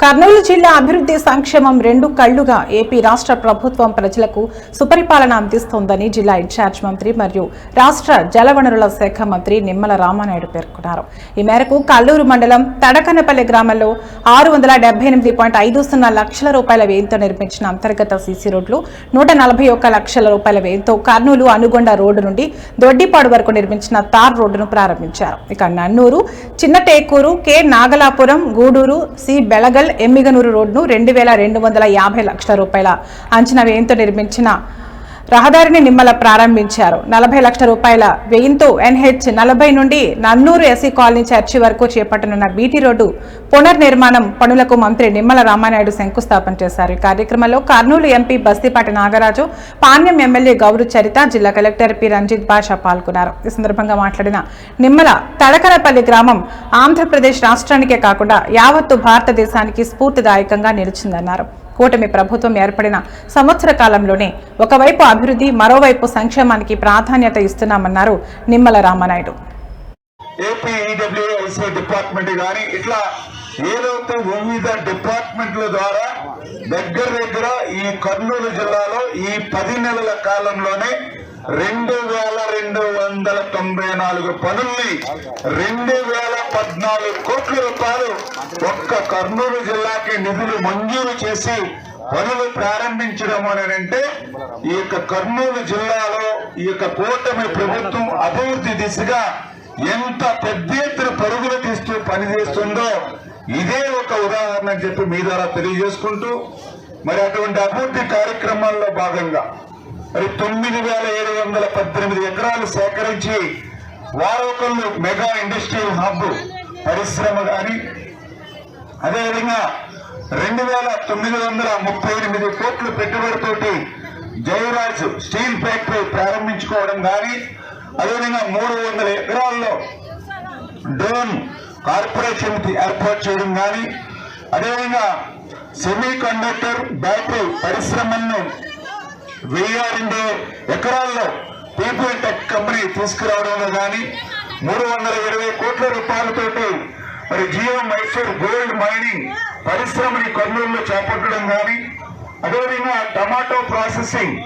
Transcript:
కర్నూలు జిల్లా అభివృద్ధి సంక్షేమం రెండు కళ్లుగా ఏపీ రాష్ట్ర ప్రభుత్వం ప్రజలకు సుపరిపాలన అందిస్తోందని జిల్లా ఇన్ఛార్జ్ మంత్రి మరియు రాష్ట్ర జలవనరుల శాఖ మంత్రి నిమ్మల రామానాయుడు పేర్కొన్నారు. ఈ మేరకు కల్లూరు మండలం తడకనపల్లి గ్రామంలో 678.50 లక్షల రూపాయల వ్యయంతో నిర్మించిన అంతర్గత సీసీ రోడ్లు 141 లక్షల రూపాయల వ్యయంతో కర్నూలు అనుగొండ రోడ్డు నుండి దొడ్డిపాడు వరకు నిర్మించిన తార్ రోడ్డును ప్రారంభించారు. ఇక నన్నూరు, చిన్నటేకూరు, కె నాగలాపురం, గూడూరు, సి బెళగల్, ఎమ్మిగనూరు రోడ్ను 2,250 లక్షల రూపాయల అంచనా వ్యయంతో నిర్మించిన రహదారిని నిమ్మల ప్రారంభించారు. 40 లక్షల రూపాయల వ్యయంతో NH 40 నుండి నన్నూరు ఎస్సీ కాలనీ చర్చి వరకు చేపట్టనున్న బీటీ రోడ్డు పునర్నిర్మాణం పనులకు మంత్రి నిమ్మల రామానాయుడు శంకుస్థాపన చేశారు. ఈ కార్యక్రమంలో కర్నూలు ఎంపీ బస్తిపాటి నాగరాజు, పాణ్యం ఎమ్మెల్యే గౌరు చరిత, జిల్లా కలెక్టర్ పి రంజిత్ బాషా పాల్గొన్నారు. ఈ సందర్భంగా మాట్లాడిన నిమ్మల, తడకనపల్లి గ్రామం ఆంధ్రప్రదేశ్ రాష్ట్రానికే కాకుండా యావత్తు భారతదేశానికి స్ఫూర్తిదాయకంగా నిలిచిందన్నారు. కూటమి ప్రభుత్వం ఏర్పడిన సంవత్సర కాలంలోనే ఒకవైపు అభివృద్ధి, మరోవైపు సంక్షేమానికి ప్రాధాన్యత ఇస్తున్నామన్నారు నిమ్మల రామానాయుడు. ఏపీ ఈడబ్ల్యూఎస్ఏ డిపార్ట్మెంట్ గాని ఇట్లా ఏదైతే వివిధ డిపార్ట్మెంట్ల ద్వారా దగ్గర ఈ కర్నూలు జిల్లాలో ఈ 10 నెలల కాలంలోనే 2,294 పనుల్ని 2,014 కోట్ల రూపాయలు ఒక్క కర్నూలు జిల్లాకి నిధులు మంజూరు చేసి పనులు ప్రారంభించడం అంటే ఈ యొక్క కర్నూలు జిల్లాలో ఈ యొక్క కూటమి ప్రభుత్వం అభివృద్ధి దిశగా ఎంత పెద్ద ఎత్తున పరుగులు తీస్తూ పనిచేస్తుందో ఇదే ఒక ఉదాహరణ అని చెప్పి మీ ద్వారా తెలియజేసుకుంటూ, మరి అటువంటి అభివృద్ధి కార్యక్రమాల్లో భాగంగా మరి 9,718 ఎకరాలు సేకరించి వారోకల్లు మెగా ఇండస్ట్రియల్ హబ్ పరిశ్రమ గాని, అదేవిధంగా 2,938 కోట్ల పెట్టుబడితోటి జయరాజ్ స్టీల్ ఫ్యాక్టరీ ప్రారంభించుకోవడం కానీ, అదేవిధంగా 300 ఎకరాల్లో డ్రోన్ కార్పొరేషన్ ఏర్పాటు చేయడం కానీ, అదేవిధంగా సెమీ కండక్టర్ బ్యాటరీ పరిశ్రమను 1,002 ఎకరాల్లో పీపుల్ టెక్ కంపెనీ తీసుకురావడంలో కానీ, 320 కోట్ల రూపాయలతోటి మరి జియో మైసూర్ గోల్డ్ మైనింగ్ పరిశ్రమని కర్నూలులో చేపట్టడం కానీ, అదేవిధంగా టమాటో ప్రాసెసింగ్